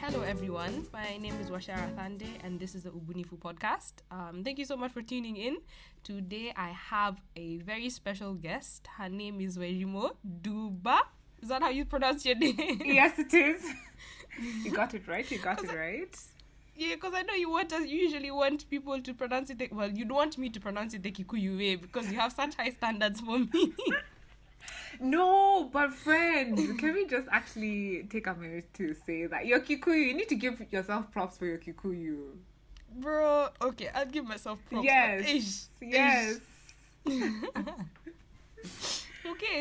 Hello everyone, my name is Wacera and this is the Ubunifu podcast. Thank you so much for tuning in. Today I have a very special guest. Her name is Wairimu Nduba. Is that how you pronounce your name? Yes, it is. You got it right. Yeah, because I know you usually want people to pronounce it. Well, you don't want me to pronounce it the Kikuyu way because you have such high standards for me. No, but friend, can we just actually take a minute to say that your Kikuyu, you need to give yourself props for your Kikuyu. Bro, okay, I'll give myself props. Yes. Okay,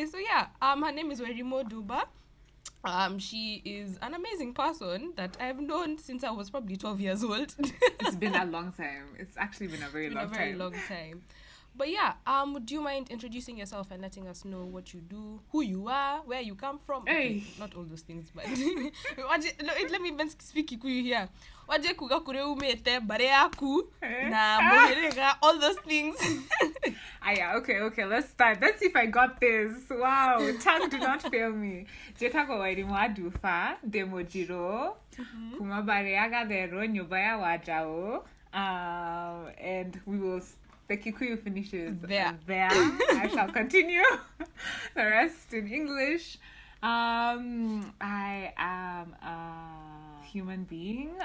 so yeah, her name is Wairimu Nduba. She is an amazing person that I've known since I was probably 12 years old. It's been a long time. It's actually been a very long time. But yeah, do you mind introducing yourself and letting us know what you do, who you are, where you come from? Okay, not all those things, but let me even speak Kikuyu here. Waje kuga kure umete bare yaku na mboherega, all those things. Okay, let's start. Let's see if I got this. Wow, tongue do not fail me. Jetako Wairimu Nduba, demojiro, kumabare agadero nyobaya wajao, and we will. The Kikuyu finishes there. I shall continue the rest in English. I am a human being,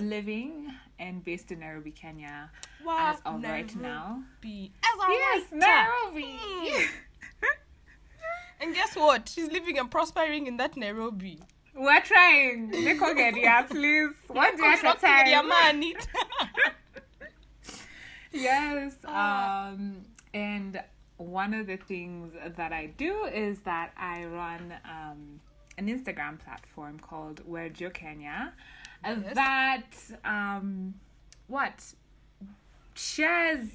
living and based in Nairobi, Kenya. As of Nairobi. Right now. Nairobi. And guess what? She's living and prospering in that Nairobi. We're trying. Nekogeria, please. One day at a time. Yes, and one of the things that I do is that I run an Instagram platform called Wer Jokenya that shares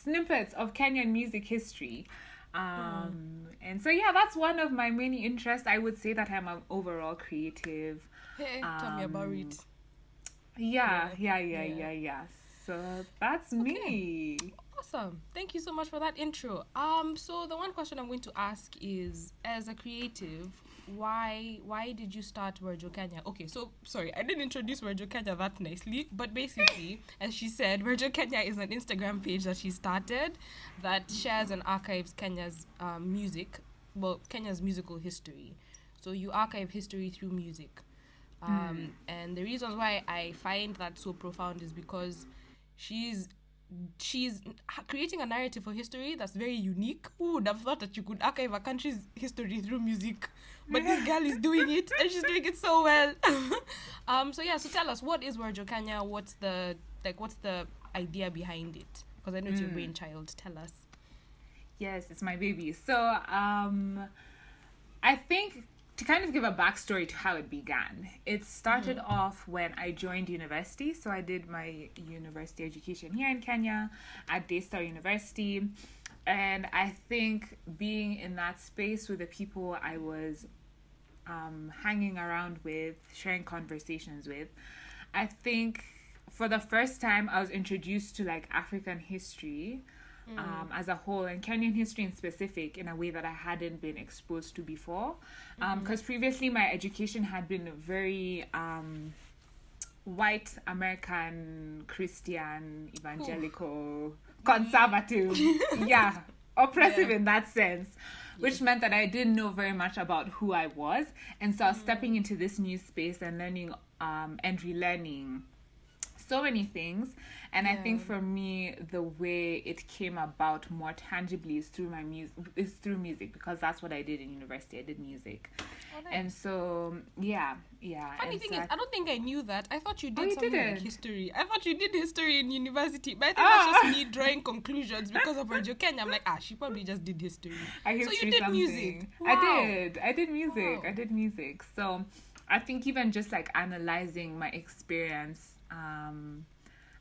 snippets of Kenyan music history. And so yeah, that's one of my many interests. I would say that I'm an overall creative. Hey, tell me about it. Yeah. So that's me. Awesome. Thank you so much for that intro. So the one question I'm going to ask is, as a creative, why did you start Wer Jokenya? Okay, so sorry, I didn't introduce Wer Jokenya that nicely, but basically, as she said, Wer Jokenya is an Instagram page that she started that shares and archives Kenya's Kenya's musical history. So you archive history through music. And the reason why I find that so profound is because she's creating a narrative for history that's very unique. Who would have thought that you could archive a country's history through music? But this girl is doing it, and she's doing it so well. So tell us, what is Wer Jokenya? What's the idea behind it? Because I know it's your brainchild. Tell us. Yes, it's my baby. So I think, to kind of give a backstory to how it began, it started off when I joined university. So I did my university education here in Kenya at Daystar University. And I think being in that space with the people I was hanging around with, sharing conversations with, I think for the first time I was introduced to like African history as a whole, and Kenyan history in specific, in a way that I hadn't been exposed to before. Because previously my education had been very white American, Christian, evangelical, conservative. Oppressive in that sense, which meant that I didn't know very much about who I was. And so I was stepping into this new space and learning and relearning so many things. And I think for me, the way it came about more tangibly is through through music, because that's what I did in university. I did music. Oh, nice. And so Funny thing is, I don't think I knew that. I thought you did something like history. I thought you did history in university, but I think that's just me drawing conclusions because of Wer Jokenya. I'm like, she probably just did history. So you did music. Wow. I did music. Wow. I did music. So I think even just like analyzing my experience,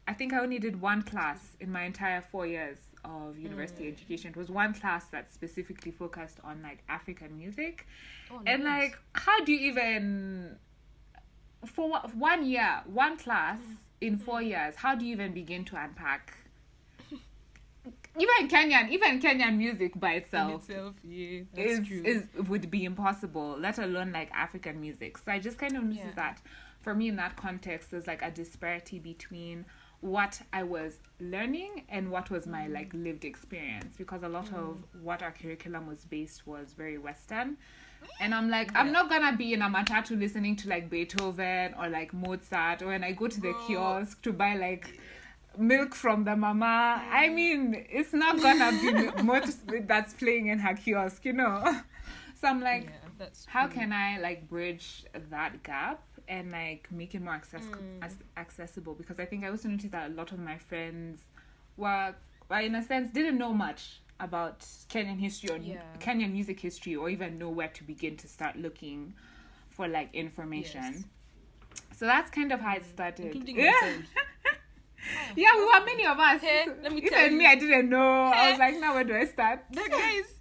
I think I only did one class in my entire 4 years of university education. It was one class that specifically focused on like African music. Oh, and nice. Like, how do you even, for 1 year, one class in 4 years, how do you even begin to unpack even Kenyan music by itself, would be impossible, let alone like African music. So I just kind of noticed that for me in that context, there's like a disparity between what I was learning and what was my like lived experience, because a lot of what our curriculum was based was very Western. And I'm like, I'm not gonna be in a matatu listening to like Beethoven or like Mozart, or when I go to the kiosk to buy like milk from the mama. I mean, it's not gonna be much that's playing in her kiosk, you know. So I'm like, how can I like bridge that gap and like make it more accessible? Because I think I also noticed that a lot of my friends were in a sense didn't know much about Kenyan history or Kenyan music history, or even know where to begin to start looking for like information. So that's kind of how it started. Including myself. Yeah, we were many of us. Hey, let me tell Even me, I didn't know. I was like, now where do I start? The guys,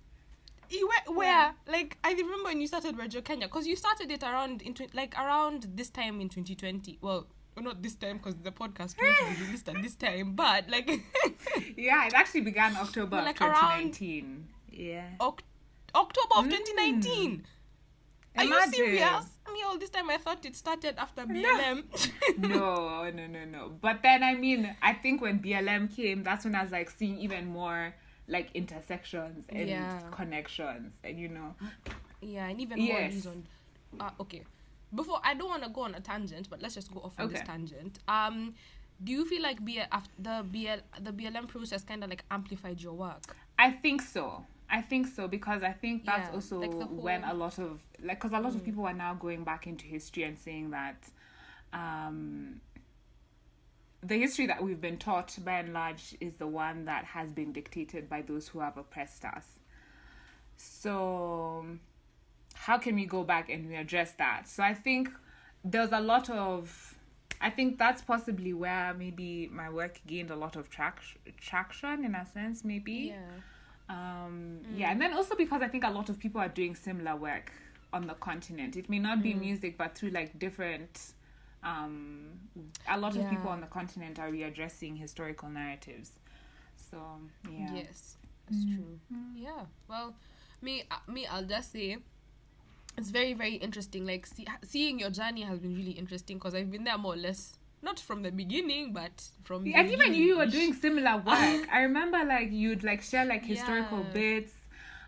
you went where? Like, I remember when you started Wer Jokenya, because you started it around around this time in 2020. Well, not this time because the podcast won't be released at this time, but like yeah, it actually began October like of 2019. Yeah, October of 2019. Are you Imagine. serious? Me, all this time I thought it started after BLM. No. But then, I mean, I think when BLM came, that's when I was like seeing even more like intersections and connections, and you know. Yeah, and even more reason. Okay. Before, I don't want to go on a tangent, but let's just go off on this tangent. Do you feel like the BLM process kind of like amplified your work? I think so, because I think that's also like when a lot of like, because a lot of people are now going back into history and saying that the history that we've been taught by and large is the one that has been dictated by those who have oppressed us. So how can we go back and readdress that? So I think there's a lot of, I think that's possibly where maybe my work gained a lot of traction in a sense, maybe. Yeah, and then also because I think a lot of people are doing similar work on the continent. It may not be music, but through like different, a lot of people on the continent are readdressing historical narratives. So yeah. Yes, that's true. Yeah. Well, me, I'll just say, it's very, very interesting. Like, seeing your journey has been really interesting, because I've been there more or less, not from the beginning, but from and even you were doing similar work. I remember like you'd like share like historical bits,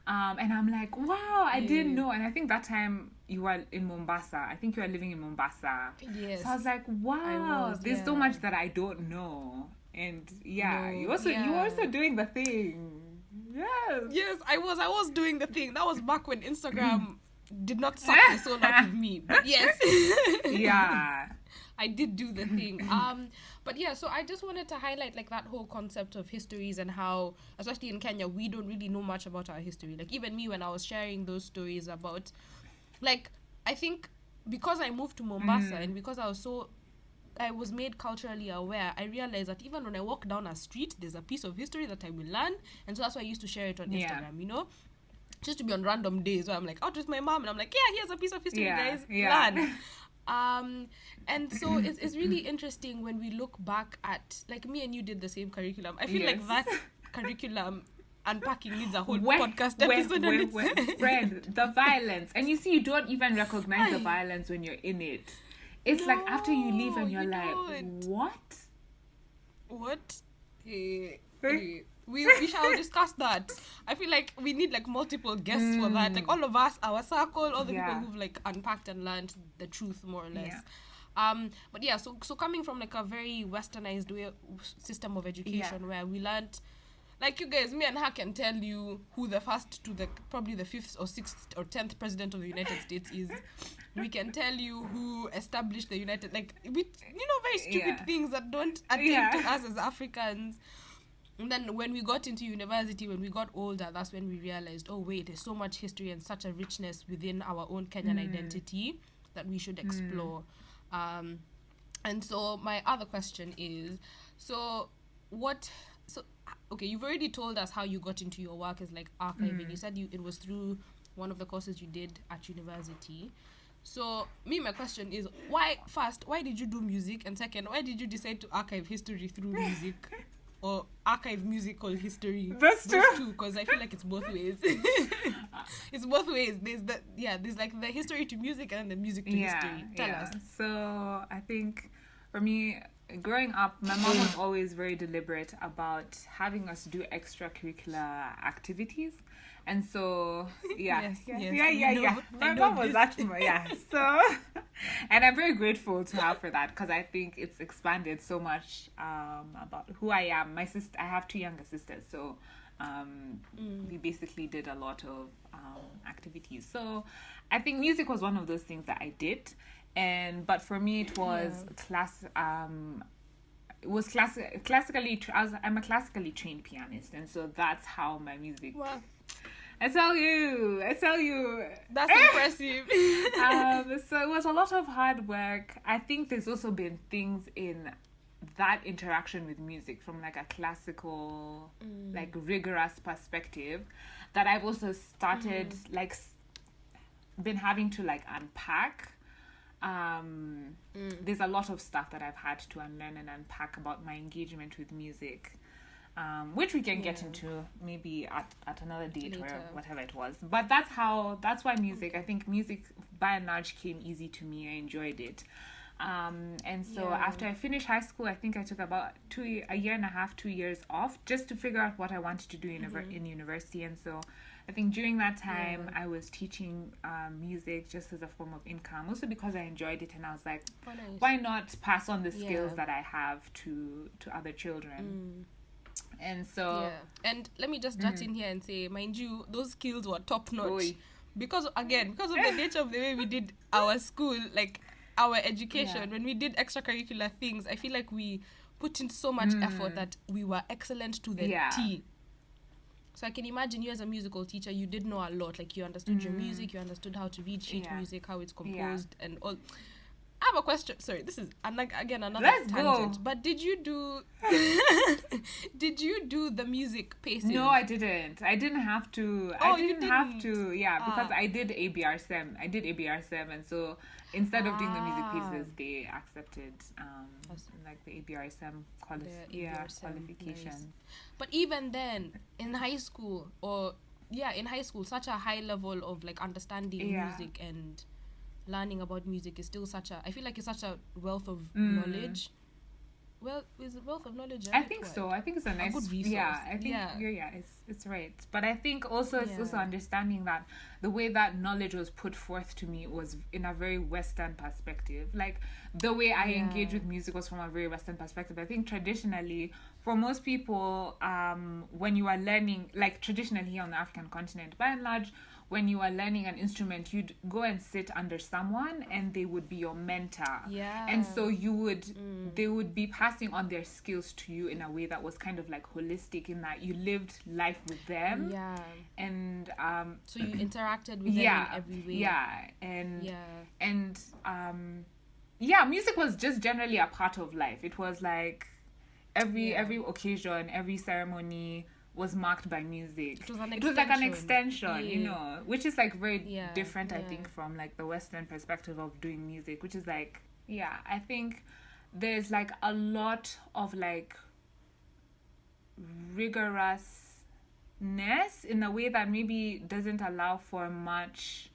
and I'm like, wow, I didn't know. And I think that time you were in Mombasa. I think you were living in Mombasa. Yes. So I was like, wow, there's so much that I don't know. And you were also doing the thing. Yes, I was doing the thing. That was back when Instagram did not suck my soul out of me. But yes. I did do the thing. But yeah, so I just wanted to highlight like that whole concept of histories, and how, especially in Kenya, we don't really know much about our history. Like, even me, when I was sharing those stories about, like, I think because I moved to Mombasa and because I was made culturally aware, I realized that even when I walk down a street, there's a piece of history that I will learn. And so that's why I used to share it on Instagram, you know? Just to be on random days where I'm like out with my mom and I'm like, here's a piece of history, guys. Learn. And so it's really interesting when we look back at, like, me and you did the same curriculum. I feel like that curriculum unpacking needs a whole podcast episode. Friend, the violence. And you see, you don't even recognize the violence when you're in it. It's like after you leave and you're like, what? We shall discuss that. I feel like we need like multiple guests for that. Like all of us, our circle, all the people who've like unpacked and learned the truth more or less. But yeah, so coming from like a very westernized system of education where we learned, like, you guys, me and her can tell you who the first to the probably the 5th or 6th or 10th president of the United States is. We can tell you who established the United, like, very stupid things that don't attend to us as Africans. And then when we got into university, when we got older, that's when we realized, oh wait, there's so much history and such a richness within our own Kenyan identity that we should explore. And so my other question is, okay, you've already told us how you got into your work as like archiving. You said it was through one of the courses you did at university. So my question is, why did you do music? And second, why did you decide to archive history through music? or archive musical history. That's Those true. two, because I feel like it's both ways. It's both ways. There's like the history to music and then the music to history. Tell us. So I think for me, growing up, my mom was always very deliberate about having us do extracurricular activities. And so, Yes. My mom was actually, So, and I'm very grateful to her for that, because I think it's expanded so much about who I am. My sister, I have 2 younger sisters, so we basically did a lot of activities. So, I think music was one of those things that I did, but for me it was classically. I'm a classically trained pianist, and so that's how my music. Wow. I tell you. That's impressive. So it was a lot of hard work. I think there's also been things in that interaction with music from like a classical, like rigorous perspective that I've also started been having to like unpack. There's a lot of stuff that I've had to unlearn and unpack about my engagement with music. Which we can get into maybe at another date Later. or whatever it was. But that's why music, I think music by and large came easy to me. I enjoyed it. And so after I finished high school, I think I took about a year and a half, 2 years off just to figure out what I wanted to do in university. And so I think during that time I was teaching music just as a form of income, also because I enjoyed it, and I was like, why not pass on the skills that I have to other children? And so and let me just jut in here and say, mind you, those skills were top notch. Oy. Because of the nature of the way we did our school, like our education, when we did extracurricular things, I feel like we put in so much effort that we were excellent to the T. So I can imagine you as a musical teacher, you did know a lot. Like you understood your music, you understood how to read sheet music, how it's composed, and all. I have a question. Sorry, this is another Let's tangent. go. But did you do the music pacing? No, I didn't. I didn't have to. Oh, I didn't you have didn't? to. Yeah, because I did ABR-SEM. And so instead of doing the music pieces, they accepted like the ABR-SEM qualification. Nice. But even then, in high school, such a high level of like understanding music and learning about music is still I feel like it's such a wealth of knowledge. Well, is it wealth of knowledge? I think so. I think it's a nice good resource. Yeah, I think it's right. But I think also it's also understanding that the way that knowledge was put forth to me was in a very Western perspective. Like the way I engage with music was from a very Western perspective. I think traditionally, for most people, when you are learning, like traditionally here on the African continent, by and large, when you are learning an instrument, you'd go and sit under someone and they would be your mentor. Yeah. And so they would be passing on their skills to you in a way that was kind of like holistic, in that you lived life with them. Yeah. And so you interacted with them in every way. Yeah. And music was just generally a part of life. It was like every occasion, every ceremony was marked by music. It was like an extension, you know, which is like very different, I think, from like the Western perspective of doing music, which is like, I think there's like a lot of like rigorousness in a way that maybe doesn't allow for much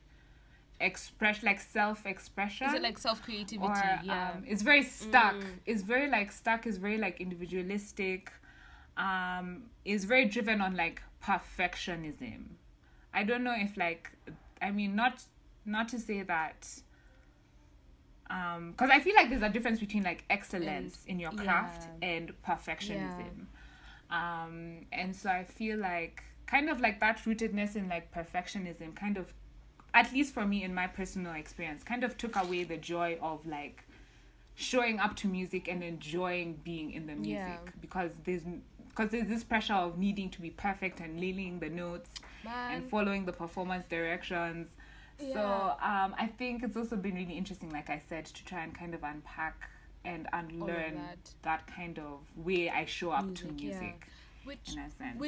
self-expression. Is it like self-creativity? Or, it's very stuck. It's very like stuck. It's very like individualistic. Is very driven on like perfectionism. I don't know if not to say that because I feel like there's a difference between like excellence in your craft and perfectionism. And so I feel like kind of like that rootedness in like perfectionism kind of, at least for me in my personal experience, kind of took away the joy of like showing up to music and enjoying being in the music, because there's this pressure of needing to be perfect and nailing the notes and following the performance directions. So I think it's also been really interesting, like I said, to try and kind of unpack and unlearn that kind of way I show up to music, in a sense.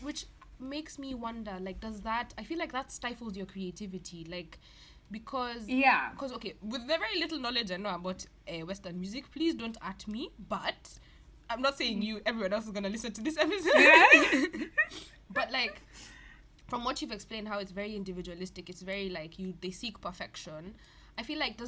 Which makes me wonder, like, I feel like that stifles your creativity, like, because okay, with the very little knowledge I know about Western music, please don't at me, but I'm not saying you, everyone else is gonna listen to this episode. But like, from what you've explained, how it's very individualistic, it's very like they seek perfection. I feel like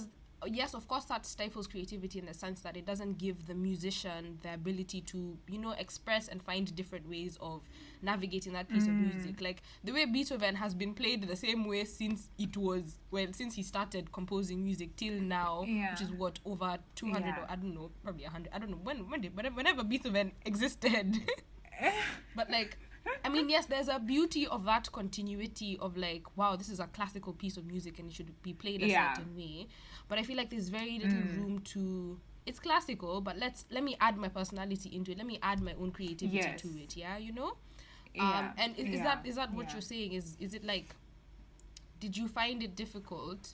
yes, of course, that stifles creativity in the sense that it doesn't give the musician the ability to, express and find different ways of navigating that piece of music. Like the way Beethoven has been played the same way since he started composing music till now, which is what, over 200 or I don't know, probably 100. I don't know whenever Beethoven existed. But like, I mean, yes, there's a beauty of that continuity of like, wow, this is a classical piece of music and it should be played a certain way. But I feel like there's very little room to, it's classical, but let me add my personality into it. Let me add my own creativity to it. Yeah, And is that what you're saying? Is it like, did you find it difficult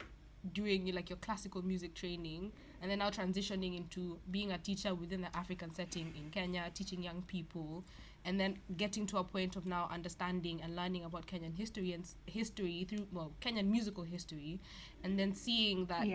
during like your classical music training and then now transitioning into being a teacher within the African setting in Kenya, teaching young people, and then getting to a point of now understanding and learning about Kenyan history through, Kenyan musical history, and then seeing that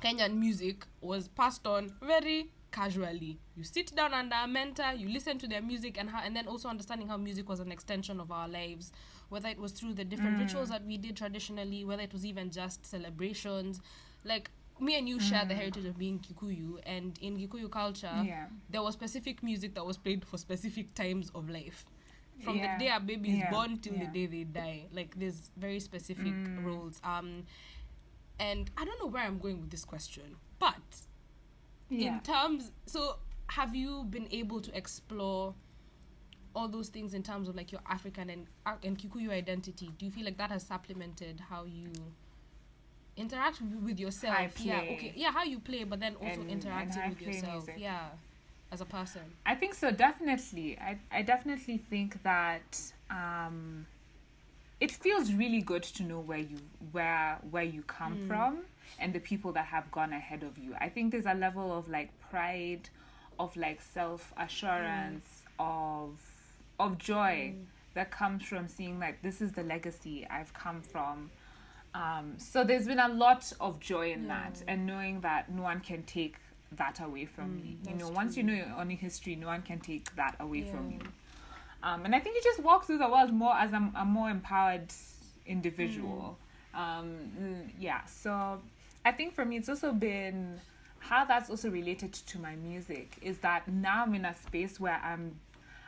Kenyan music was passed on very casually. You sit down under a mentor, you listen to their music, and then also understanding how music was an extension of our lives, whether it was through the different rituals that we did traditionally, whether it was even just celebrations. Like, me and you share the heritage of being Kikuyu, and in Kikuyu culture, there was specific music that was played for specific times of life. From the day a baby is born till the day they die. Like, there's very specific roles. And I don't know where I'm going with this question, but in terms, so have you been able to explore all those things in terms of like your African and Kikuyu identity? Do you feel like that has supplemented how you interact with yourself? How you play, but then also interacting with yourself music. As a person. I think so, definitely. I definitely think that it feels really good to know where you come from and the people that have gone ahead of you. I think there's a level of like pride, of like self-assurance, of joy that comes from seeing like this is the legacy I've come from. So there's been a lot of joy in that, and knowing that no one can take that away from me. Once you know your own history, no one can take that away from you. And I think you just walk through the world more as a more empowered individual. So I think for me, it's also been how that's also related to my music is that now I'm in a space where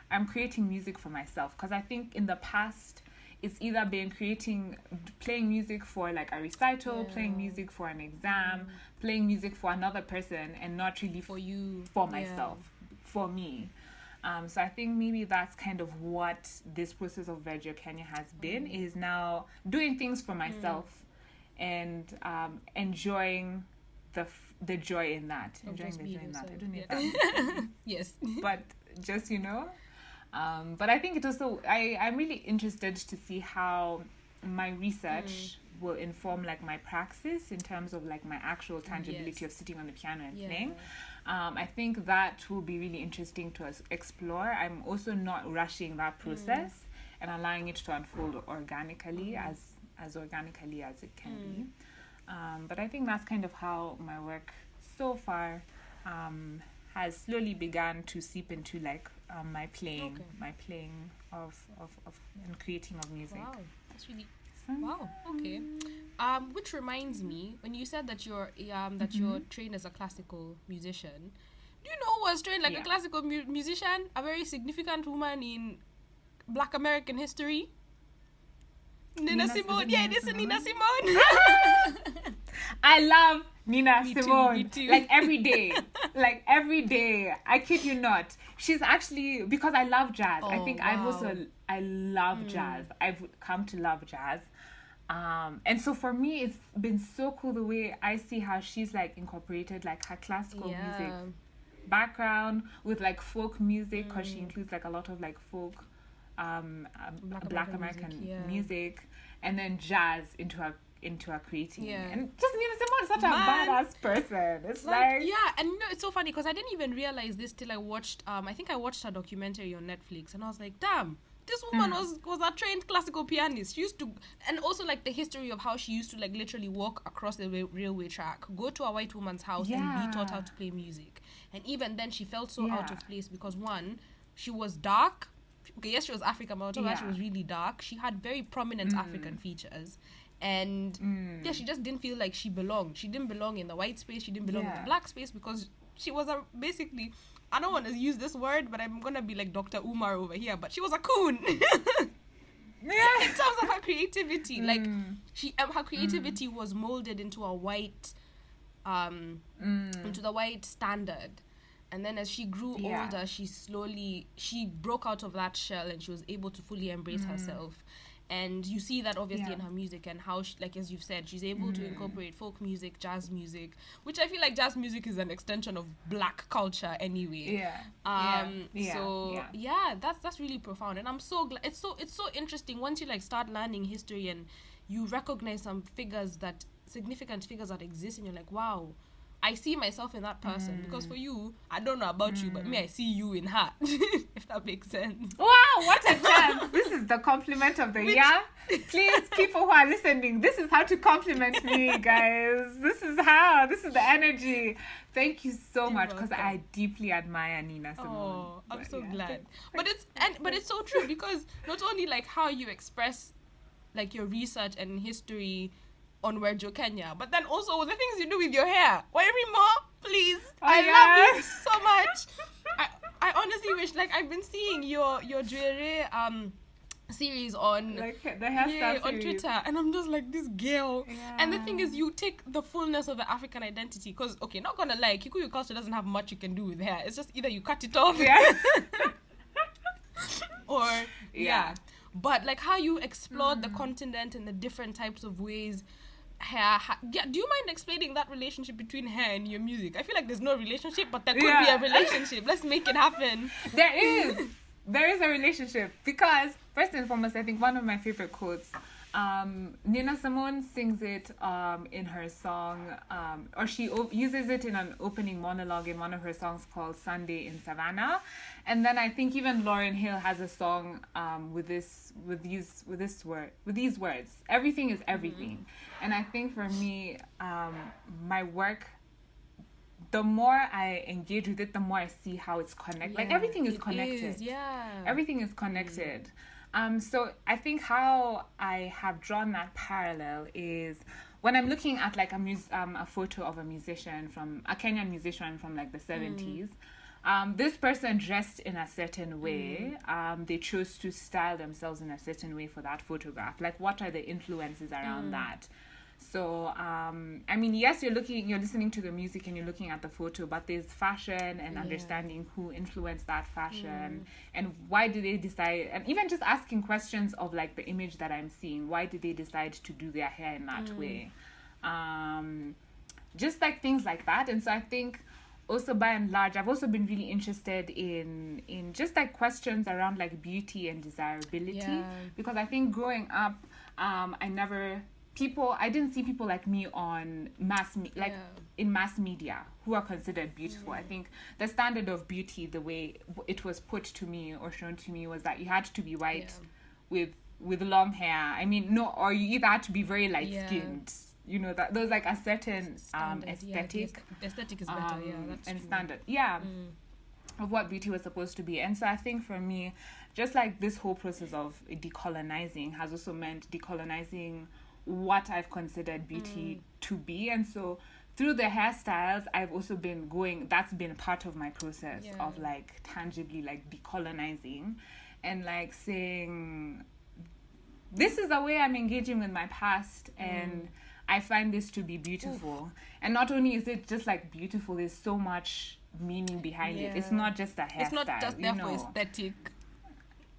I'm creating music for myself, because I think in the past it's either been playing music for like a recital, playing music for an exam, playing music for another person, and not really for myself, for me. So I think maybe that's kind of what this process of Wer Jokenya has been, is now doing things for myself and enjoying the joy in that. Enjoying the joy in that. I don't know if that yes. But just, but I think it also, I'm really interested to see how my research will inform like my praxis in terms of like my actual tangibility of sitting on the piano and playing. I think that will be really interesting to explore. I'm also not rushing that process and allowing it to unfold organically, as organically as it can be. But I think that's kind of how my work so far has slowly begun to seep into like my playing of and creating of music. Wow, that's really wow. Okay. Which reminds me, when you said that you're trained as a classical musician, do you know who was trained like a classical musician? A very significant woman in Black American history. Nina Simone. Yeah, this is Nina Simone. I love Nina Simone. Me too. Like every day. I kid you not. She's actually, because I love jazz. I think I love jazz. I've come to love jazz. And so for me, it's been so cool the way I see how she's like incorporated like her classical music background with like folk music, because she includes like a lot of like folk Black American music, and then jazz into her creating. And just Nina Simone is such a badass person. It's like and it's so funny because I didn't even realize this till I watched I think I watched her documentary on Netflix, and I was like, damn, this woman was a trained classical pianist. She used to, and also like the history of how she used to like literally walk across the railway track, go to a white woman's house and be taught how to play music. And even then she felt so out of place because one, she was dark. Okay, yes, she was African, but on top of that, she was really dark. She had very prominent African features. And she just didn't feel like she belonged. She didn't belong in the white space. She didn't belong in the black space because she was basically, I don't want to use this word, but I'm going to be like Dr. Umar over here, but she was a coon. In terms of her creativity. Like, her creativity was molded into a white, into the white standard. And then as she grew older, she broke out of that shell and she was able to fully embrace herself. And you see that obviously in her music and how, like as you've said, she's able to incorporate folk music, jazz music, which I feel like jazz music is an extension of black culture anyway. That's really profound. And I'm so glad. It's so interesting once you like start learning history and you recognize some significant figures that exist, and you're like, wow, I see myself in that person. Because for you, I don't know about you, but me, I see you in her. If that makes sense. Wow, what a chance. This is the compliment of the year. Please, people who are listening, this is how to compliment me, guys. This is the energy. Thank you so much, because I deeply admire Nina Simone. Oh, I'm so glad. But it's so true, because not only like how you express like your research and history on Wer Jokenya, but then also the things you do with your hair. Wairimu, please. I love you so much. I honestly wish, like, I've been seeing your Jwere series on like the hairstyle on Twitter, and I'm just like, this girl. And the thing is, you take the fullness of the African identity, because okay, not gonna lie, Kikuyu culture doesn't have much you can do with hair. It's just either you cut it off or but like how you explored the continent and the different types of ways hair do you mind explaining that relationship between hair and your music? I feel like there's no relationship, but there could be a relationship. Let's make it happen. There is a relationship, because first and foremost, I think one of my favorite quotes, Nina Simone sings it in her song, or she uses it in an opening monologue in one of her songs called Sunday in Savannah. And then I think even Lauryn Hill has a song with these words: everything is everything. And I think for me, my work, the more I engage with it, the more I see how it's connected. Like everything is connected. Everything is connected. So I think how I have drawn that parallel is when I'm looking at like a photo of a Kenyan musician from like the 70s. This person dressed in a certain way. They chose to style themselves in a certain way for that photograph. Like, what are the influences around that? So, I mean, yes, you're listening to the music and you're looking at the photo, but there's fashion and understanding who influenced that fashion and why did they decide, and even just asking questions of like the image that I'm seeing. Why did they decide to do their hair in that way? Just like things like that. And so I think also by and large, I've also been really interested in just like questions around like beauty and desirability, because I think growing up, I didn't see people like me on in mass media who are considered beautiful. I think the standard of beauty, the way it was put to me or shown to me, was that you had to be white with long hair. I mean, no, or you either had to be very light skinned. You know, that there's like a certain aesthetic. The aesthetic is better, that's and true. standard, of what beauty was supposed to be. And so I think for me, just like this whole process of decolonizing has also meant decolonizing what I've considered beauty to be. And so through the hairstyles, I've also been that's been part of my process of like tangibly like decolonizing and like saying, this is the way I'm engaging with my past, and I find this to be beautiful. And not only is it just like beautiful, there's so much meaning behind it. It's not just a hairstyle. It's not just there for aesthetic.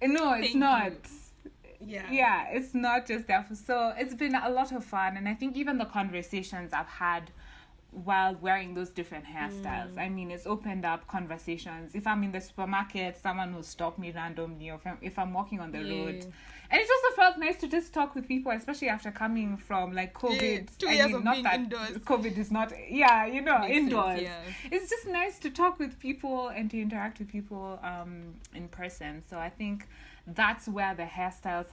No, it's not. It's not just that. So it's been a lot of fun, and I think even the conversations I've had while wearing those different hairstyles, I mean, it's opened up conversations. If I'm in the supermarket, someone will stop me randomly, or if I'm walking on the road. And it also felt nice to just talk with people, especially after coming from like COVID. 2 years of being indoors. COVID is not, indoors. Sense, It's just nice to talk with people and to interact with people in person. So I think that's where the hairstyles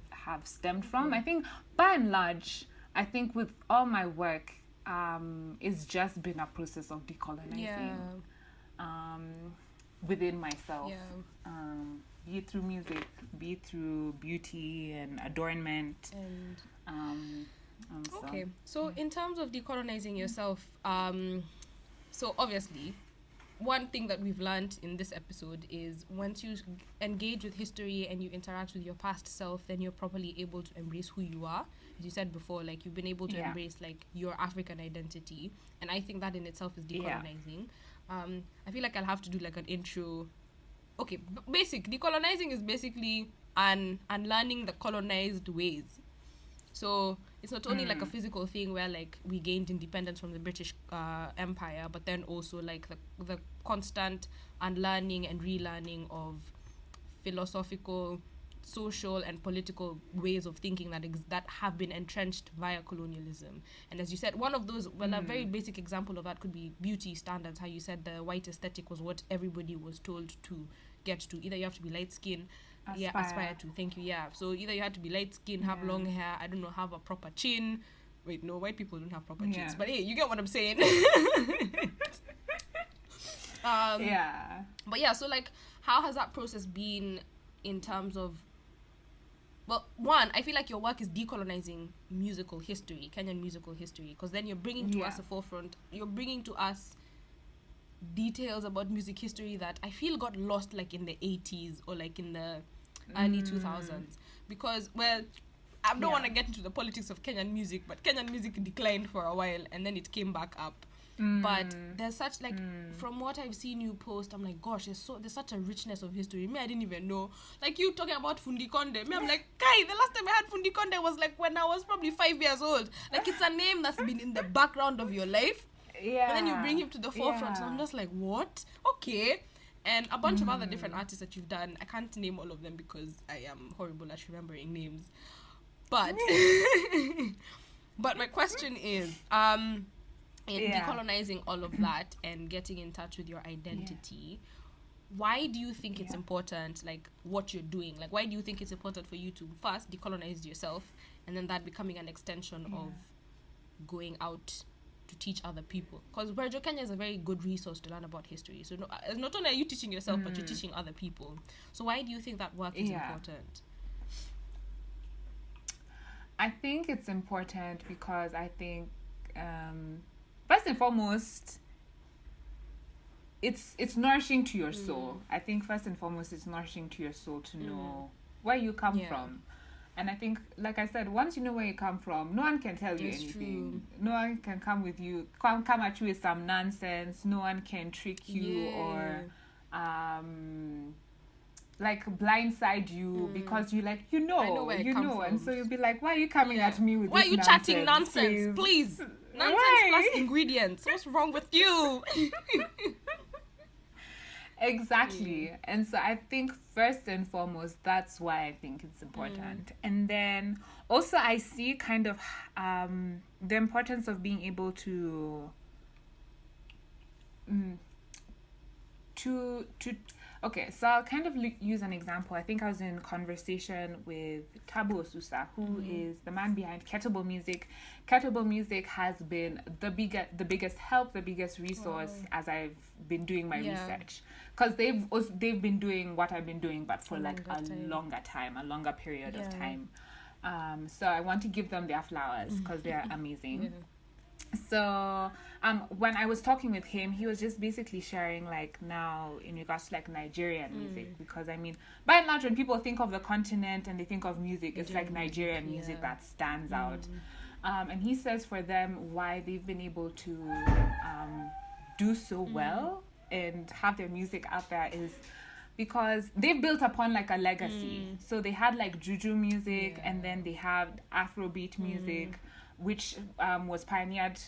have stemmed from. I think by and large, I think with all my work, it's just been a process of decolonizing within myself. Be it through music, be it through beauty and adornment. Okay, so in terms of decolonizing yourself, so obviously, one thing that we've learned in this episode is once you engage with history and you interact with your past self, then you're properly able to embrace who you are. As you said before, like you've been able to embrace like your African identity, and I think that in itself is decolonizing. I feel like I'll have to do like an intro. Okay, basic decolonizing is basically unlearning the colonized ways. So it's not only like a physical thing where like we gained independence from the British Empire, but then also like the constant unlearning and relearning of philosophical, social and political ways of thinking that have been entrenched via colonialism. And as you said, one of those, a very basic example of that could be beauty standards. How you said the white aesthetic was what everybody was told to get to. Either you have to be light skin, aspire to. Thank you. Yeah. So either you had to be light skin, have long hair, I don't know, have a proper chin. Wait, no, white people don't have proper chins. But hey, you get what I'm saying. But yeah, so like, how has that process been in terms of? Well, one, I feel like your work is decolonizing musical history, Kenyan musical history, because then you're bringing to us a forefront. You're bringing to us details about music history that I feel got lost like in the 80s or like in the early 2000s. Because, well, I don't want to get into the politics of Kenyan music, but Kenyan music declined for a while and then it came back up. But there's such like from what I've seen you post, I'm like, gosh, there's such a richness of history. Me, I didn't even know. Like you talking about Fundi Konde. Me, I'm like, Kai, the last time I had Fundi Konde was like when I was probably 5 years old. Like it's a name that's been in the background of your life. Yeah. And then you bring him to the forefront, and I'm just like, what? Okay. And a bunch of other different artists that you've done. I can't name all of them because I am horrible at remembering names. But but my question is, decolonizing all of that and getting in touch with your identity, why do you think it's important, like what you're doing? Like why do you think it's important for you to first decolonize yourself and then that becoming an extension of going out to teach other people? Because Wer Jokenya is a very good resource to learn about history. So not only are you teaching yourself, but you're teaching other people. So why do you think that work is important? I think it's important because I think first and foremost, it's nourishing to your soul. I think first and foremost, it's nourishing to your soul to know where you come from. And I think, like I said, once you know where you come from, no one can tell you anything. True. No one can come at you with some nonsense. No one can trick you or like blindside you because you like you know, and so you'll be like, why are you coming at me with why this nonsense? Why are you chatting nonsense? Please. Nonsense plus ingredients. What's wrong with you? Exactly. And so I think first and foremost, that's why I think it's important. And then also I see kind of the importance of being able to okay, so I'll kind of use an example. I think I was in conversation with Tabu Osusa, who is the man behind Kettlebell Music. Kettlebell Music has been the biggest help, the biggest resource as I've been doing my research. Because they've been doing what I've been doing, but for like a longer period of time. So I want to give them their flowers because they're amazing. So when I was talking with him, he was just basically sharing like now in regards to like Nigerian music, because I mean by and large when people think of the continent and they think of music, it's like Nigerian music that stands out. And he says for them why they've been able to do so well and have their music out there is because they've built upon like a legacy. So they had like juju music and then they had Afrobeat music, which was pioneered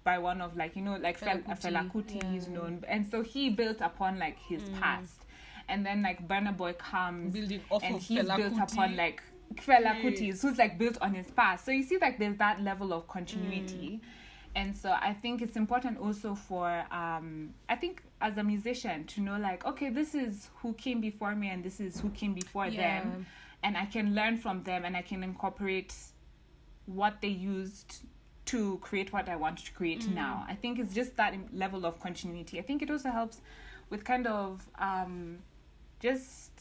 by one of like, you know, like Fela Kuti is known. And so he built upon like his past. And then like Burna Boy comes building off and of he's Fela built Kuti. upon like Fela Kuti, who's like built on his past. So you see like there's that level of continuity. And so I think it's important also for I think as a musician to know, like, okay, this is who came before me and this is who came before them, and I can learn from them and I can incorporate what they used to create what I want to create now. I think it's just that level of continuity. I think it also helps with kind of just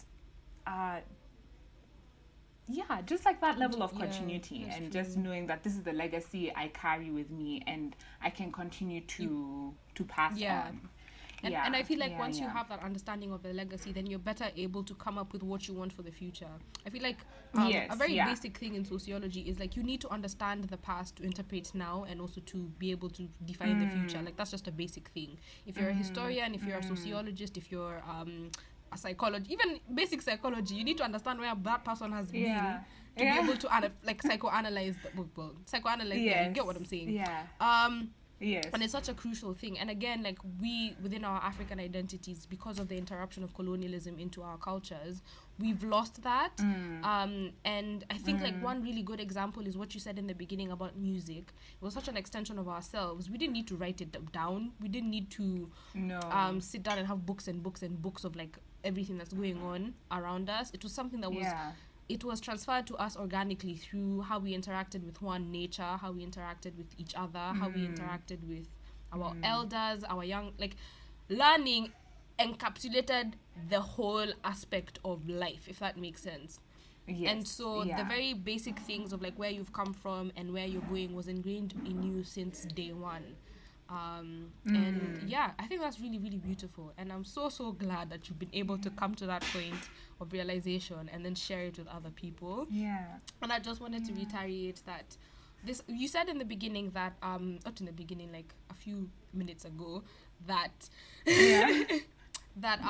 like that level of continuity, and just knowing that this is the legacy I carry with me and I can continue to pass on. And I feel like once you have that understanding of the legacy, then you're better able to come up with what you want for the future. I feel like a very basic thing in sociology is like you need to understand the past to interpret now and also to be able to define the future. Like that's just a basic thing. If you're a historian, if you're a sociologist, if you're a psychologist, even basic psychology, you need to understand where that person has been to be able to psychoanalyze them. You get what I'm saying? Yes. And it's such a crucial thing. And again, like we, within our African identities, because of the interruption of colonialism into our cultures, we've lost that. And I think like one really good example is what you said in the beginning about music. It was such an extension of ourselves. We didn't need to write it down. We didn't need to sit down and have books and books and books of like everything that's going on around us. It was something that was... It was transferred to us organically through how we interacted with nature, how we interacted with each other, how we interacted with our elders, our young, like learning encapsulated the whole aspect of life, if that makes sense. And so the very basic things of like where you've come from and where you're going was ingrained in you since day one. And I think that's really, really beautiful, and I'm so glad that you've been able to come to that point of realization and then share it with other people. And I just wanted to reiterate that this, you said in the beginning that not in the beginning, like a few minutes ago, that that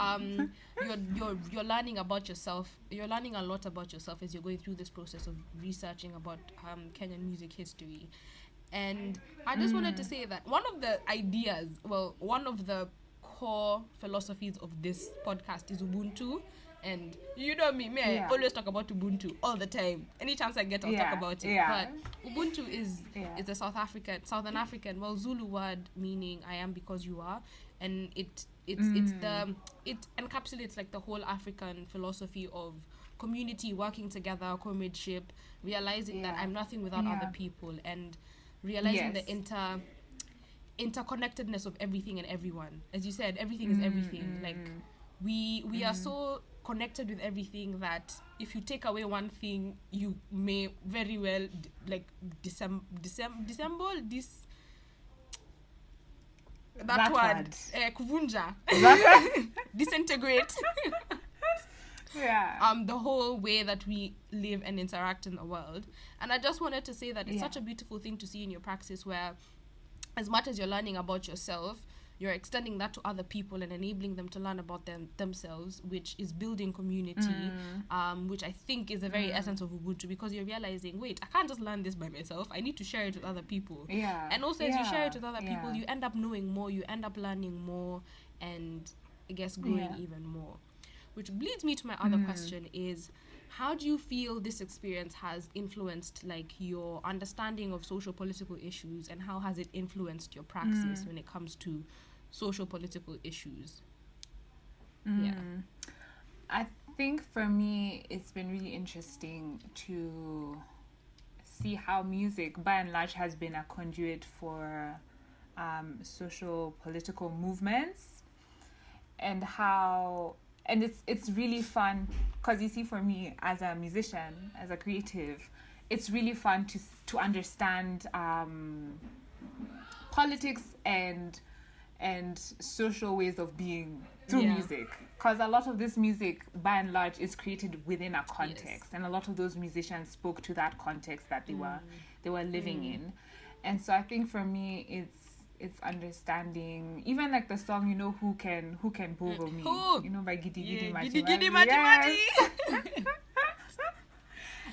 you're learning about yourself. You're learning a lot about yourself as you're going through this process of researching about Kenyan music history. And I just wanted to say that one of the core philosophies of this podcast is Ubuntu. And you know me, I always talk about Ubuntu all the time. Any chance I get, I'll talk about it. But Ubuntu is a Southern African, Zulu word meaning I am because you are. And it encapsulates like the whole African philosophy of community, working together, comradeship, realizing that I'm nothing without other people, and realizing the interconnectedness of everything and everyone. As you said, everything is everything. Like we are so connected with everything that if you take away one thing, you may very well kuvunja, disintegrate. The whole way that we live and interact in the world. And I just wanted to say that it's such a beautiful thing to see in your practice, where as much as you're learning about yourself, you're extending that to other people and enabling them to learn about themselves, which is building community, which I think is the very essence of Ubuntu, because you're realizing, wait, I can't just learn this by myself. I need to share it with other people. And also as you share it with other people, you end up knowing more, you end up learning more, and I guess growing even more. Which leads me to my other question is, how do you feel this experience has influenced like your understanding of social political issues, and how has it influenced your praxis when it comes to social political issues? I think for me it's been really interesting to see how music by and large has been a conduit for social political movements, and it's really fun because you see, for me as a musician, as a creative, it's really fun to understand politics and social ways of being through music, because a lot of this music by and large is created within a context, and a lot of those musicians spoke to that context that they were living in. And so I think for me it's understanding, even like the song, who can bogo me, by Gidi Gidi Maji.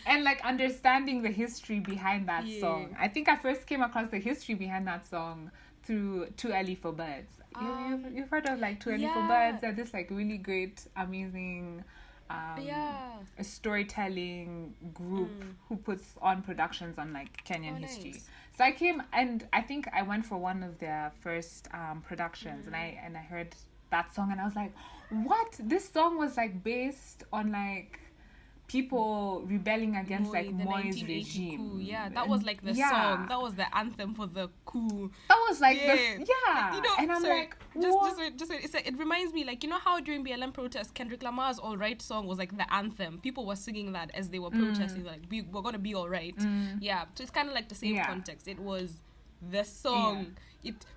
And like understanding the history behind that song. I think I first came across the history behind that song through Too Early for Birds. You've heard of like Too Early for Birds? They're this like really great, amazing Yeah. a storytelling group who puts on productions on like Kenyan history. Nice. So I came, and I think I went for one of their first productions, and I heard that song, and I was like, what? This song was like based on like people rebelling against like The Moi's 1980 regime. coup. Yeah, that was like the song. That was the anthem for the coup. That was like Yeah. the You know, and I'm sorry, like, what? just wait. It reminds me, like, you know how during BLM protests, Kendrick Lamar's "All Right" song was like the anthem. People were singing that as they were protesting, like, we're gonna be all right. Yeah, so it's kind of like the same context. It was the song. It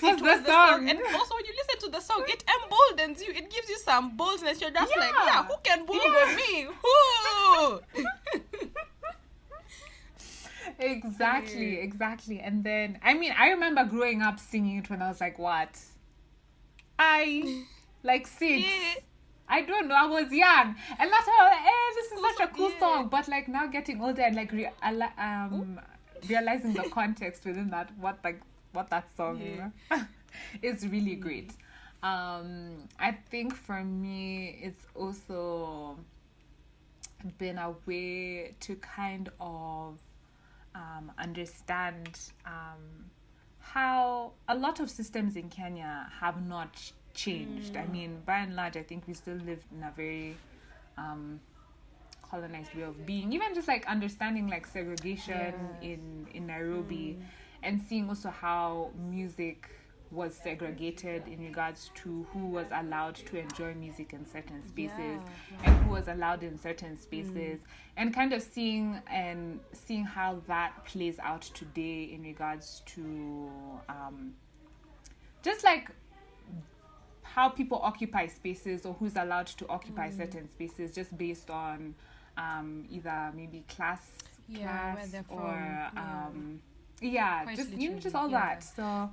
was the song. And also when you listen to the song, it emboldens you. It gives you some boldness. You're just like, yeah, who can bolden me? Who? Exactly. And then, I mean, I remember growing up singing it when I was like, what? Like 6. Yeah. I don't know, I was young. And that's how, this is such a cool song. But like now getting older and like realizing the context within that, what that song is really great. I think for me, it's also been a way to kind of understand how a lot of systems in Kenya have not changed. I mean, by and large, I think we still live in a very colonized way of being. Even just like understanding like segregation in Nairobi, and seeing also how music was segregated in regards to who was allowed to enjoy music in certain spaces and who was allowed in certain spaces, and kind of seeing how that plays out today in regards to just like how people occupy spaces or who's allowed to occupy certain spaces just based on either maybe class where they're from, or just all that. So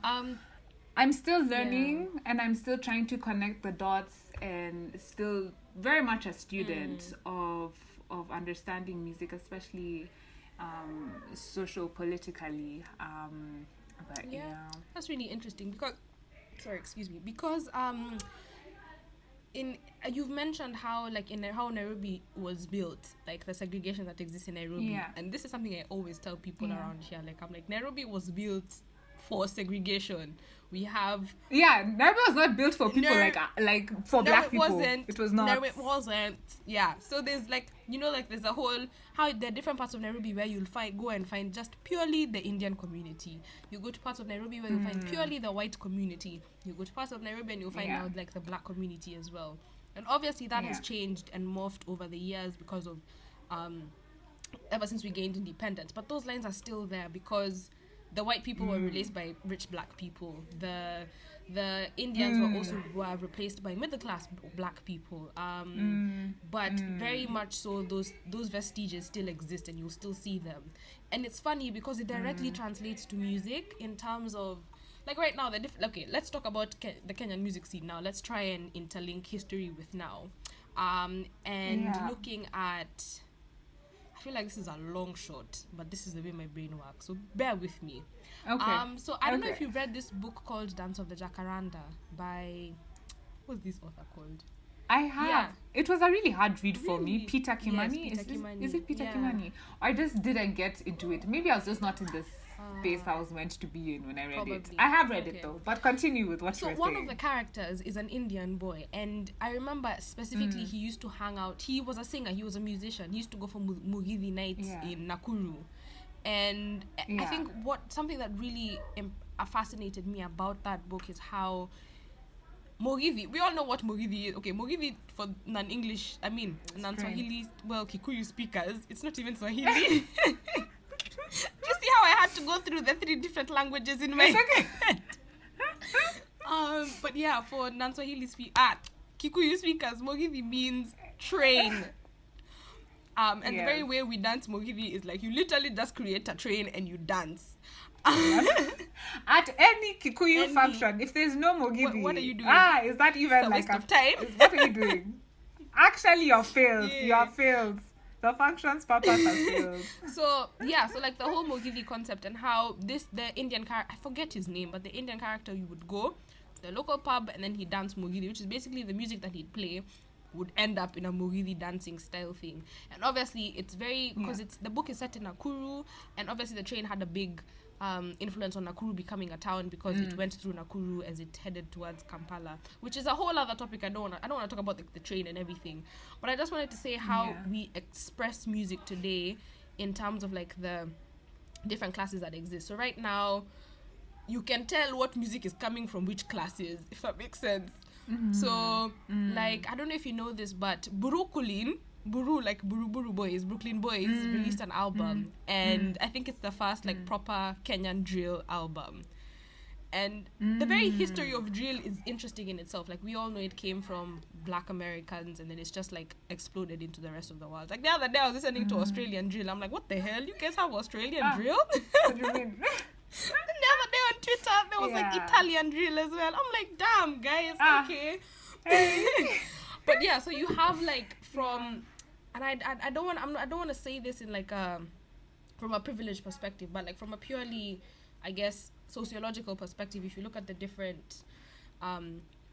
I'm still learning and I'm still trying to connect the dots, and still very much a student of understanding music, especially socio-politically. But that's really interesting because you've mentioned how like how Nairobi was built, like the segregation that exists in Nairobi, and this is something I always tell people around here. Like I'm like, Nairobi was built for segregation. We have Nairobi was not built for people like for black people. It was not. No, it wasn't. Yeah. So there's like, like there's a whole how there are different parts of Nairobi where you'll go and find just purely the Indian community. You go to parts of Nairobi where you find purely the white community. You go to parts of Nairobi and you'll find out like the black community as well. And obviously that has changed and morphed over the years because of ever since we gained independence. But those lines are still there because the white people were replaced by rich black people. The Indians were replaced by middle class black people. But very much so, those vestiges still exist, and you'll still see them. And it's funny because it directly translates to music in terms of like right now. Let's talk about the Kenyan music scene now. Let's try and interlink history with now, and looking at. I feel like this is a long shot, but this is the way my brain works, so bear with me. Okay. So I don't know if you've read this book called Dance of the Jacaranda by... What's this author called? I have. Yeah. It was a really hard read for me. Really? Peter Kimani. Yes, Peter Kimani. Is it Peter Kimani? I just didn't get into it. Maybe I was just not in the space I was meant to be in when I read it. I have read it though, but continue with what you were saying. So one of the characters is an Indian boy, and I remember specifically he used to hang out. He was a singer. He was a musician. He used to go for Mugithi nights in Nakuru. And I think something that really fascinated me about that book is how Mugithi, we all know what Mugithi is. Okay, Mugithi for non-English, non-Swahili, Kikuyu speakers, it's not even Swahili. You see how I had to go through the 3 different languages in my head? But yeah, for non-Swahili Kikuyu speakers, Mugithi means train. And the very way we dance Mugithi is like you literally just create a train and you dance. At any Kikuyu function, if there's no Mugithi, what are you doing? Is that even it's like a waste of time? What are you doing? Actually, you're failed. You are failed. The function's purpose has failed. So like the whole Mugithi concept and how the Indian character, I forget his name, but the Indian character, you would go to the local pub and then he'd dance Mugithi, which is basically the music that he'd play would end up in a Mugithi dancing style thing. And obviously it's very, because the book is set in Nakuru, and obviously the train had a big influence on Nakuru becoming a town because it went through Nakuru as it headed towards Kampala, which is a whole other topic. I don't want to talk about the train and everything, but I just wanted to say how we express music today in terms of like the different classes that exist. So right now you can tell what music is coming from which classes, if that makes sense. So like, I don't know if you know this, but Brooklyn Boys released an album, and I think it's the first like proper Kenyan drill album. And the very history of drill is interesting in itself. Like, we all know it came from Black Americans, and then it's just like exploded into the rest of the world. Like the other day I was listening to Australian drill. I'm like, what the hell? You guys have Australian drill? What do you mean? The other day on Twitter there was like Italian drill as well. I'm like, damn guys, okay. But yeah, so you have like from, and I don't want to say this in like from a privileged perspective, but like from a purely, I guess, sociological perspective, if you look at the different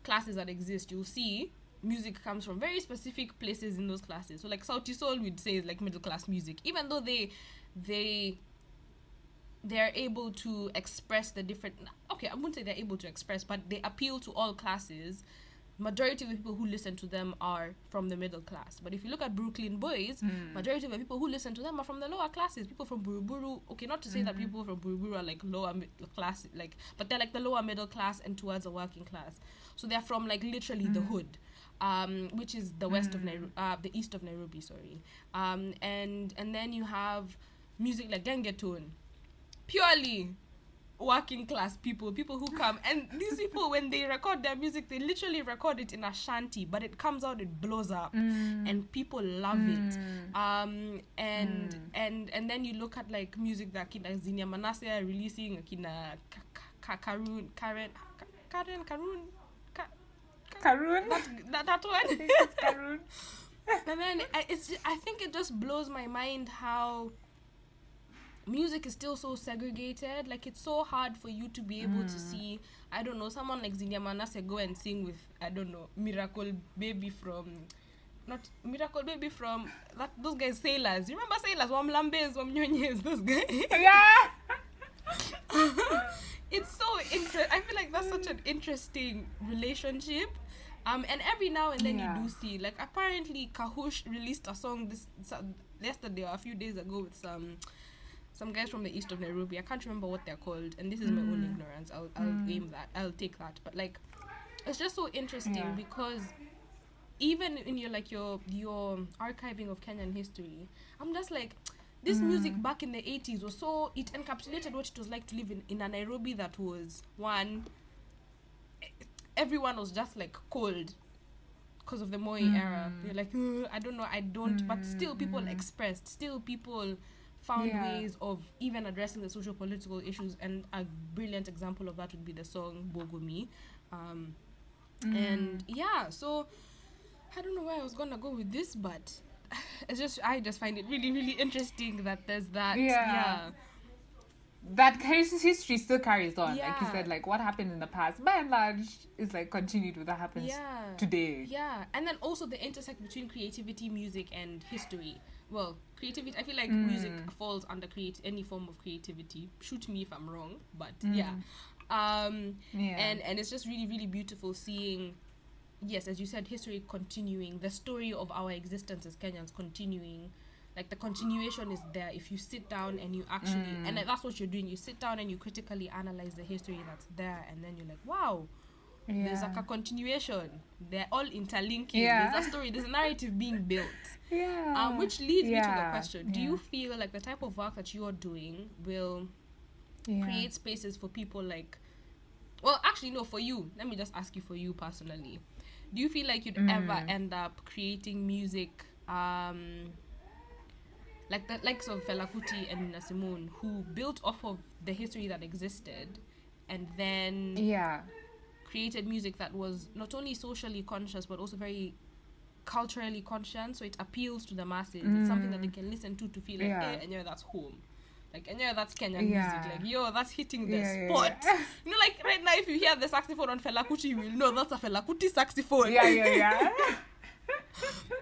classes that exist, you'll see music comes from very specific places in those classes. So like Sauti Sol would say is like middle class music, even though they're able to express the different, okay, I wouldn't say they're able to express, but they appeal to all classes. Majority of the people who listen to them are from the middle class. But if you look at Brooklyn Boys, majority of the people who listen to them are from the lower classes. People from Buruburu, okay, not to say that people from Buruburu are like lower middle class, like, but they're like the lower middle class and towards the working class. So they're from like literally the hood, which is the west of the east of Nairobi, sorry. And then you have music like Gengetone, purely working class people who come, and these people, when they record their music, they literally record it in a shanty, but it comes out, it blows up, and people love it. And then you look at like music that Kina Zinia Manasseh are releasing, Kina Karun, that one. Karun. And then I think it just blows my mind how music is still so segregated. Like, it's so hard for you to be able to see, I don't know, someone like Zinia Manasseh go and sing with, I don't know, Miracle Baby from that, those guys, Sailors. You remember Sailors? Wamlambes, Wamnyonyes, those guys. Yeah. It's so interesting. I feel like that's such an interesting relationship. And every now and then you do see, like, apparently Kahush released a song yesterday or a few days ago with some guys from the east of Nairobi. I can't remember what they're called, and this is my own ignorance. I'll take that. But like, it's just so interesting because even in your archiving of Kenyan history, I'm just like, this music back in the 80s was so, it encapsulated what it was like to live in a Nairobi that was, one, everyone was just like cold because of the Moi era. They're like, I don't, but still people expressed, still people found ways of even addressing the social political issues, and a brilliant example of that would be the song Bogomi. And so I don't know where I was gonna go with this, but I just find it really, really interesting that there's that that history still carries on. Like you said, like what happened in the past by and large is like continued with what happens today. And then also the intersect between creativity, music, and history. Well, creativity, I feel like music falls under any form of creativity. Shoot me if I'm wrong, but and it's just really, really beautiful seeing, yes, as you said, history continuing, the story of our existence as Kenyans continuing. Like, the continuation is there if you sit down and you actually, and that's what you're doing, you sit down and you critically analyze the history that's there, and then you're like, wow, there's like a continuation, they're all interlinking, there's a story, there's a narrative being built. Which leads me to the question, do you feel like the type of work that you're doing will create spaces for people like, well, actually no, for you, let me just ask you, for you personally, do you feel like you'd ever end up creating music like the likes of Fela Kuti and Nina Simone, who built off of the history that existed and then created music that was not only socially conscious but also very culturally conscious, so it appeals to the masses. It's something that they can listen to feel like, hey, and that's home. Like, and that's Kenyan music. Like, yo, that's hitting the spot. You know, like right now, if you hear the saxophone on Fela Kuti, you will know that's a Fela Kuti saxophone.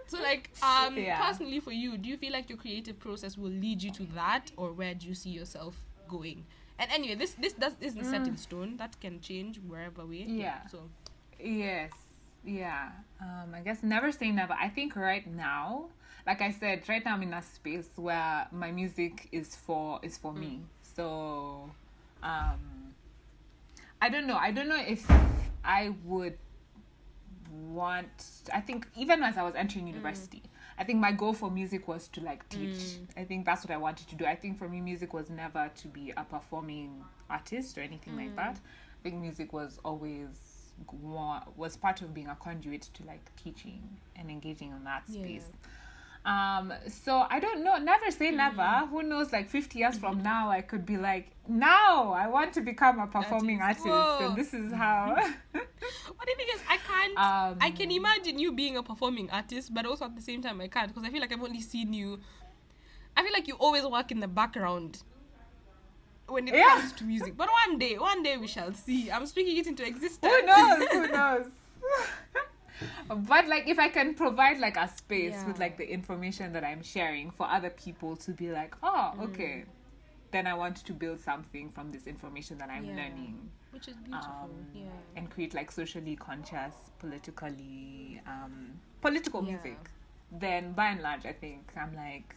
So like Yeah. personally for you, do you feel like your creative process will lead you to that, or where do you see yourself going? And anyway, this isn't set in stone. That can change wherever we. Yeah. So Yes. Yeah. I guess never say never. I think right now, like I said, right now I'm in a space where my music is for me. So I don't know. I don't know if I would want, I think even as I was entering university, I think my goal for music was to like teach. I think that's what I wanted to do. I think for me music was never to be a performing artist or anything like that. I think music was always was part of being a conduit to like teaching and engaging in that space. So I don't know, never say never. Who knows, like 50 years from now I could be like, now I want to become a performing artist. Whoa. And this is how. But the thing is, I can imagine you being a performing artist, but also at the same time I can't, because I feel like I've only seen you. I feel like you always work in the background when it comes to music. But one day we shall see. I'm speaking it into existence. Who knows? But like if I can provide like a space with like the information that I'm sharing for other people to be like, oh, okay, then I want to build something from this information that I'm learning, which is beautiful. And create like socially conscious, politically political music. Then by and large I think I'm like,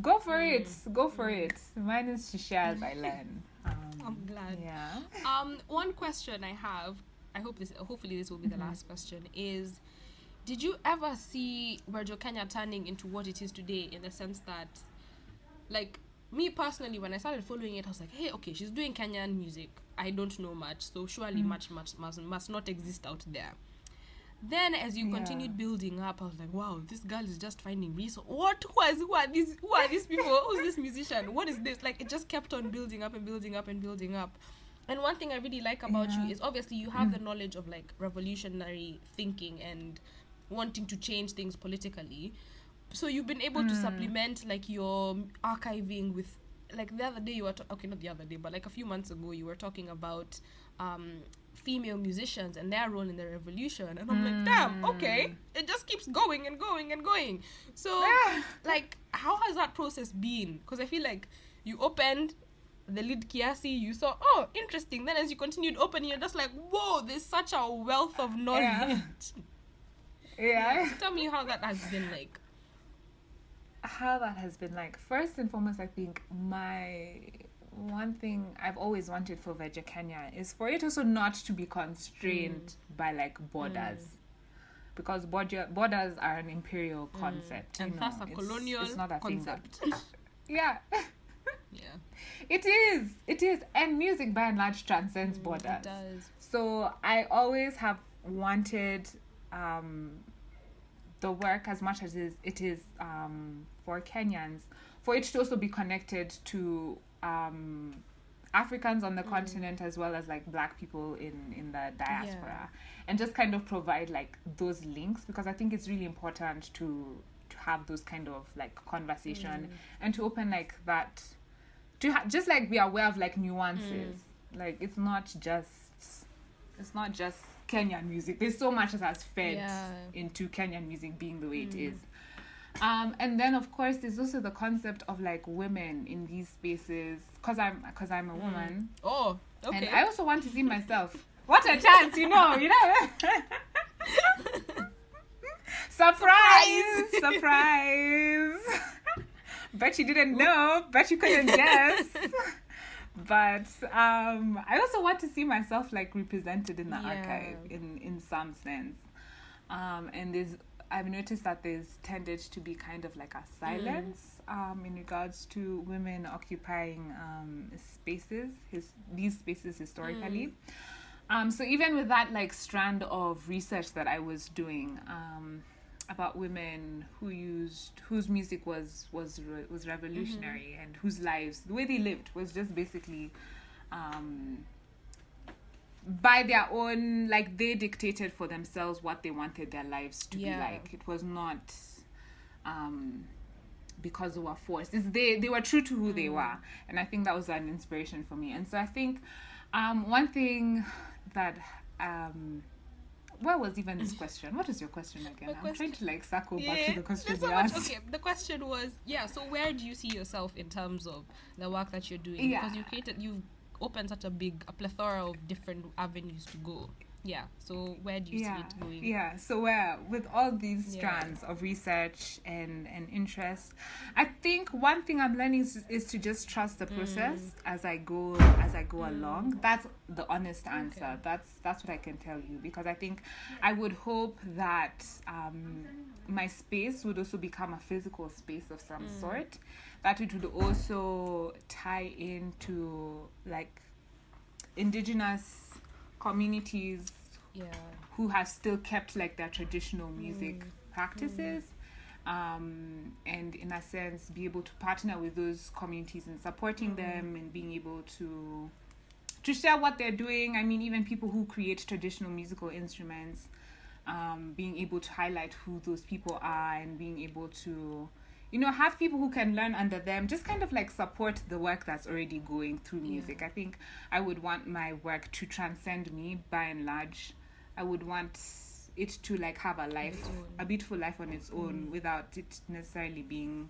go for it. Mine is to share as I learn. I'm glad. Yeah. One question I have, hopefully this will be the last question, is did you ever see Wer Jokenya turning into what it is today, in the sense that, like, me personally, when I started following it, I was like, hey, okay, she's doing Kenyan music. I don't know much, so surely much must not exist out there. Then as you continued building up, I was like, wow, this girl is just finding resources. Who are these people? Who's this musician? What is this? Like, it just kept on building up and building up and building up. And one thing I really like about you is obviously you have the knowledge of like revolutionary thinking and wanting to change things politically. So you've been able to supplement like your archiving with, like, the other day you were not the other day, but like a few months ago you were talking about female musicians and their role in the revolution, and I'm like, damn, okay, it just keeps going and going and going. So like, how has that process been? Because I feel like you opened the lead Kiasi, you saw, oh, interesting, then as you continued opening, you're just like, whoa, there's such a wealth of knowledge. So tell me how that has been like. How that has been like. First and foremost, I think my one thing I've always wanted for Wer Jokenya is for it also not to be constrained by like borders, because borders are an imperial concept, and that's a colonial it's not a concept. Thing that, it is, and music by and large transcends borders. It does. So I always have wanted the work, as much as it is for Kenyans, for it to also be connected to Africans on the continent, as well as like Black people in the diaspora, and just kind of provide like those links, because I think it's really important to have those kind of like conversation and to open like that, to just like be aware of like nuances. Like it's not just Kenyan music. There's so much that has fed into Kenyan music being the way it is. And then of course there's also the concept of like women in these spaces, because I'm a woman. Oh, okay. And I also want to see myself. What a chance, you know. Surprise. Bet you didn't know. Bet you couldn't guess. But I also want to see myself like represented in the archive in some sense. And I've noticed that there's tended to be kind of like a silence in regards to women occupying these spaces historically. So even with that like strand of research that I was doing about women whose music was revolutionary, and whose lives, the way they lived, was just basically by their own, like, they dictated for themselves what they wanted their lives to be like. It was not because they were forced. They were true to who they were, and I think that was an inspiration for me. And so I think one thing that where was even this question? What is your question again? I'm trying to like circle back to the question you asked. Okay, the question was, so where do you see yourself in terms of the work that you're doing? Yeah. Because you've opened such a plethora of different avenues to go. Yeah, so where do you see it going? Yeah, so with all these strands of research and interest, I think one thing I'm learning is to just trust the process as I go along. That's the honest answer. Okay. That's what I can tell you, because I think I would hope that my space would also become a physical space of some sort, that it would also tie into like indigenous communities who have still kept like their traditional music practices, and in a sense be able to partner with those communities and supporting them and being able to share what they're doing. I mean, even people who create traditional musical instruments, being able to highlight who those people are and being able to have people who can learn under them, just kind of like support the work that's already going through music. I think I would want my work to transcend me by and large. I would want it to like have a beautiful life on its own without it necessarily being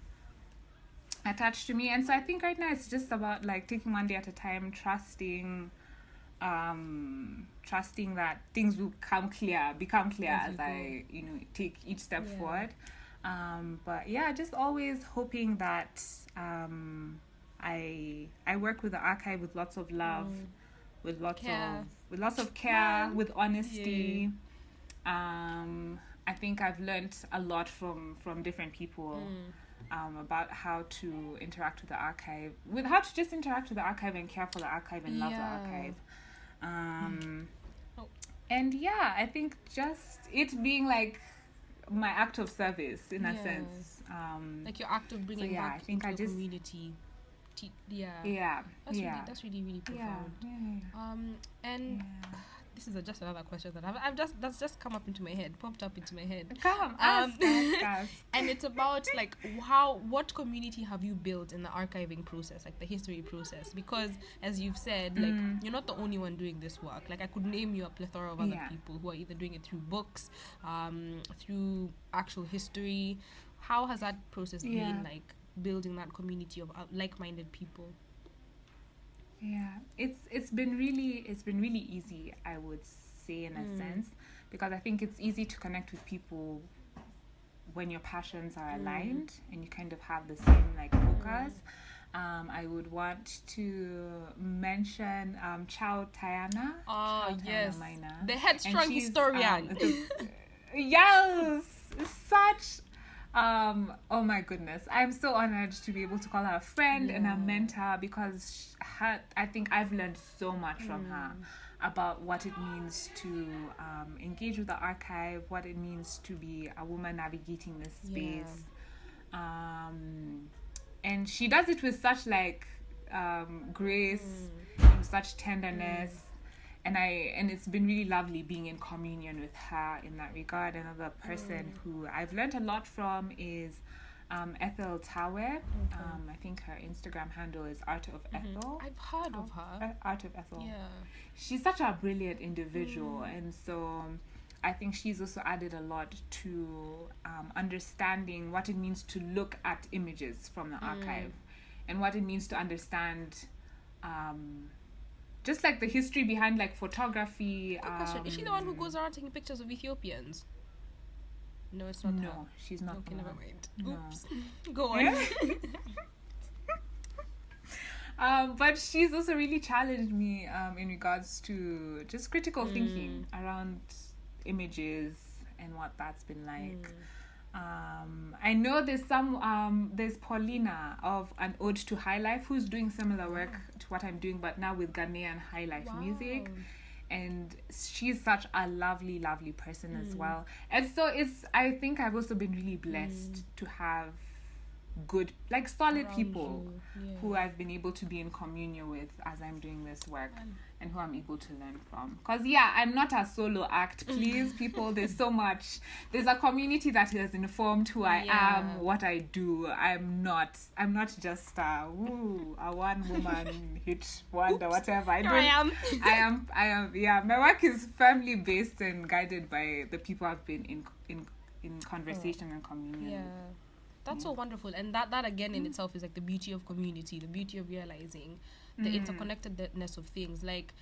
attached to me. And so I think right now it's just about like taking one day at a time, trusting that things will become clear as I take each step forward. But yeah, just always hoping that I work with the archive with lots of love, with lots of care, with honesty. I think I've learned a lot from different people about how to interact with the archive, and care for the archive and love the archive. And yeah, I think just it being like my act of service in a sense, like your act of bringing back into the community. That's really profound. This is just another question that that's just popped up into my head. Ask. And it's about like what community have you built in the archiving process, like the history process? Because as you've said, like you're not the only one doing this work. Like I could name you a plethora of other people who are either doing it through books, through actual history. How has that process been, like building that community of like-minded people? Yeah, it's been really easy, I would say, in a sense, because I think it's easy to connect with people when your passions are aligned and you kind of have the same like focus. I would want to mention Chao Tayana. Oh, yes, Maina. The headstrong historian. Yes, such. Oh my goodness, I'm so honored to be able to call her a friend and a mentor, because I think I've learned so much from her about what it means to engage with the archive, what it means to be a woman navigating this space. And she does it with such like grace, and such tenderness. And it's been really lovely being in communion with her in that regard. Another person who I've learned a lot from is Ethel Tawe. I think her Instagram handle is Art of Ethel. I've heard of her. Art of Ethel. Yeah. She's such a brilliant individual, and so I think she's also added a lot to understanding what it means to look at images from the archive, and what it means to understand just like the history behind like photography. Is she the one who goes around taking pictures of Ethiopians? No, it's not her. No, she's not. Okay, never mind. No. Oops. Go on. But she's also really challenged me in regards to just critical thinking around images and what that's been like. I know there's Paulina of An Ode to High Life who's doing similar work to what I'm doing, but now with Ghanaian high life music. And she's such a lovely, lovely person as well. And so I think I've also been really blessed to have good, like solid Around people you. Yeah. who I've been able to be in communion with as I'm doing this work, and who I'm able to learn from. Because I'm not a solo act, please, people. There's so much. There's a community that has informed who I am, what I do. I'm not just a one woman hit wonder, whatever. Here I am. I am. Yeah, my work is firmly based and guided by the people I've been in conversation and communion. Yeah. That's so wonderful. And that again in itself is like the beauty of community, the beauty of realizing the interconnectedness of things. Like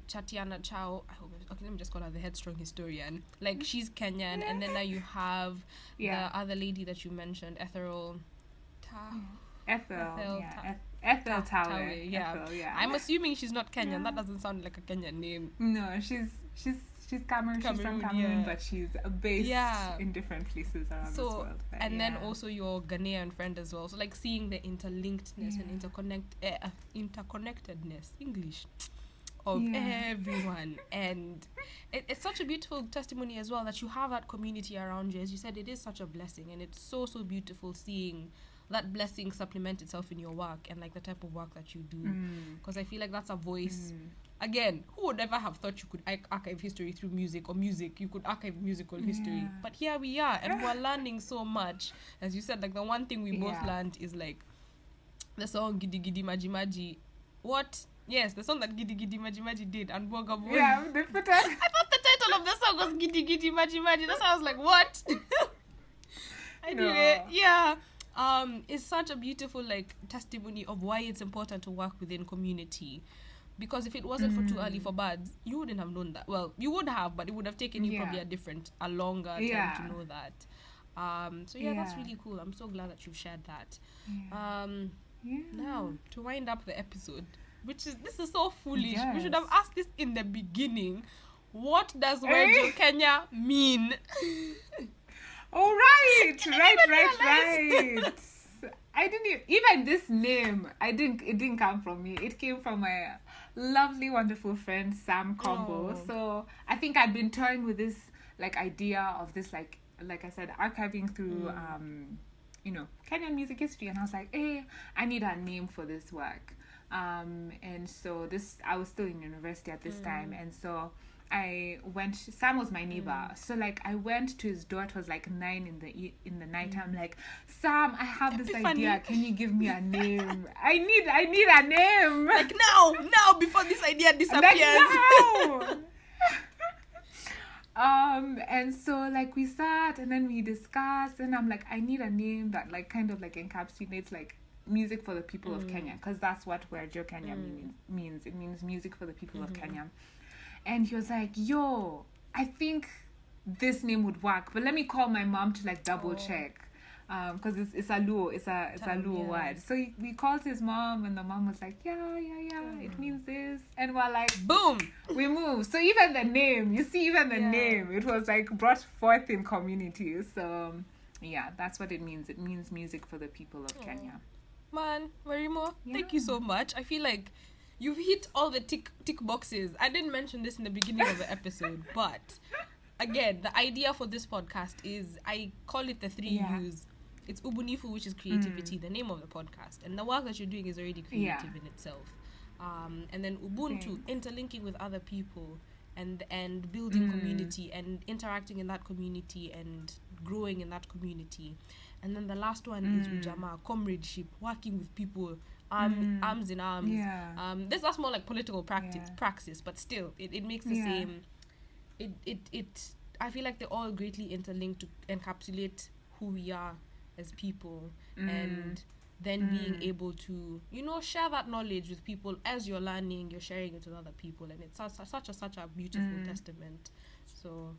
Tatiana Chow, okay, let me just call her the headstrong historian. Like, she's Kenyan, and then now you have the other lady that you mentioned, Ethel Tawe. Yeah. I'm assuming she's not Kenyan. That doesn't sound like a Kenyan name. No, she's Cameroon. She's from Cameroon, but she's based in different places around this world. But and then also your Ghanaian friend as well. So like seeing the interlinkedness and interconnectedness, English, of everyone. And it's such a beautiful testimony as well that you have that community around you. As you said, it is such a blessing, and it's so beautiful seeing that blessing supplement itself in your work and like the type of work that you do. Because I feel like that's a voice. Again, who would ever have thought you could archive history through music, or music you could archive musical history? But here we are, and we're learning so much. As you said, like the one thing we both learned is like the song Gidi Gidi Maji Maji. What? Yes, the song that Gidi Gidi Maji Maji did, and Boga Boy. Yeah, they put I thought the title of the song was Gidi Gidi Maji Maji. That's why I was like, what? Anyway, it's such a beautiful like testimony of why it's important to work within community. Because if it wasn't for Too Early for Birds, you wouldn't have known that. Well, you would have, but it would have taken you probably a longer time to know that. That's really cool. I'm so glad that you've shared that. Now, to wind up the episode, this is so foolish. Yes. We should have asked this in the beginning. What does Wer Jokenya mean? Oh, right. I didn't even this name. It didn't come from me. It came from my lovely, wonderful friend Sam Combo. So I think I'd been toying with this like idea of this like I said, archiving through Kenyan music history, and I was like, I need a name for this work. And so I was still in university at this time, and so Sam was my neighbor, so like I went to his door. It was like 9 in the night. I'm like, Sam, I have this idea, can you give me a name? I need a name, like now before this idea disappears. Like, and so like we sat and then we discussed, and I'm like, I need a name that like kind of like encapsulates like music for the people of Kenya, because that's what Wer Jokenya means. It means music for the people of Kenya. And he was like, yo, I think this name would work, but let me call my mom to like double check. Because it's a Luo, it's a Luo word. So we called his mom, and the mom was like, yeah, it means this. And we're like, boom, we moved. So even the name, name, it was like brought forth in community. So that's what it means. It means music for the people of Kenya. Man, Wairimu, thank you so much. I feel like you've hit all the tick boxes. I didn't mention this in the beginning of the episode, but again, the idea for this podcast is, I call it the 3 U's. It's Ubunifu, which is creativity, the name of the podcast. And the work that you're doing is already creative in itself. And then Ubuntu, interlinking with other people and building community and interacting in that community and growing in that community. And then the last one is Ujamaa, comradeship, working with people, arms in arms. That's more like political praxis, but still, it makes the same. I feel like they're all greatly interlinked to encapsulate who we are as people, and then being able to, share that knowledge with people. As you're learning, you're sharing it with other people, and it's such a beautiful testament. So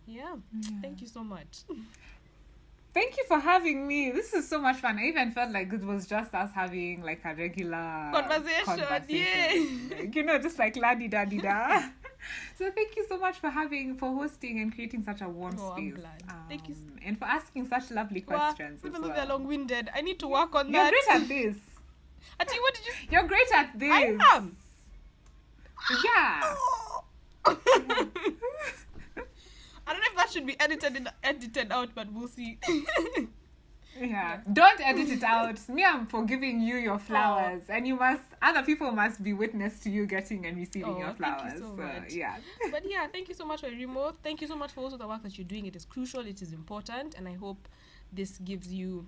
thank you so much. Thank you for having me. This is so much fun. I even felt like it was just us having like a regular conversation. Like, just like la-di-da-di-da. So thank you so much for hosting and creating such a warm space. I'm glad. Thank you. And for asking such lovely questions. Even though they're long-winded, I need to work on You're that. You're great at this. Actually, what did you say? You're great at this. I am. Yeah. I don't know if that should be edited out, but we'll see. Yeah. Don't edit it out. Me, I'm for giving you your flowers. And other people must be witness to you getting and receiving your flowers. Thank you so much. Yeah. But yeah, thank you so much, Wairimu. Thank you so much for also the work that you're doing. It is crucial, it is important, and I hope this gives you...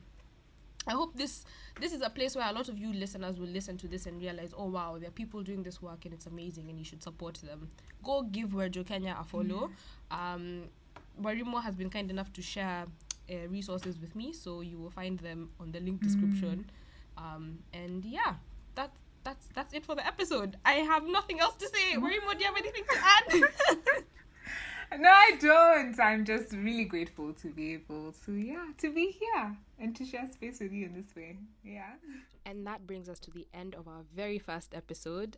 I hope this is a place where a lot of you listeners will listen to this and realize, oh wow, there are people doing this work and it's amazing and you should support them. Go give Wer Jokenya a follow. Wairimu has been kind enough to share resources with me, so you will find them on the link description. And yeah, that's it for the episode. I have nothing else to say. Wairimu, do you have anything to add? No, I don't. I'm just really grateful to be able to be here and to share space with you in this way. Yeah. And that brings us to the end of our very first episode.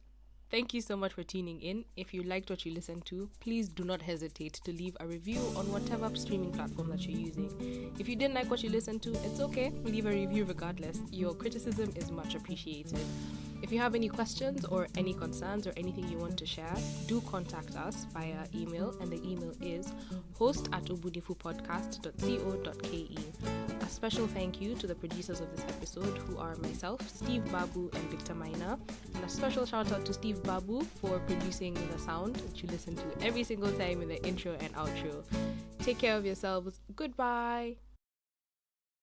Thank you so much for tuning in. If you liked what you listened to, please do not hesitate to leave a review on whatever streaming platform that you're using. If you didn't like what you listened to, it's okay. Leave a review regardless. Your criticism is much appreciated. If you have any questions or any concerns or anything you want to share, do contact us via email, and the email is host@ubunifupodcast.co.ke. A special thank you to the producers of this episode, who are myself, Steve Babu, and Victor Maina, and a special shout out to Steve Babu for producing the sound that you listen to every single time in the intro and outro. Take care of yourselves. Goodbye.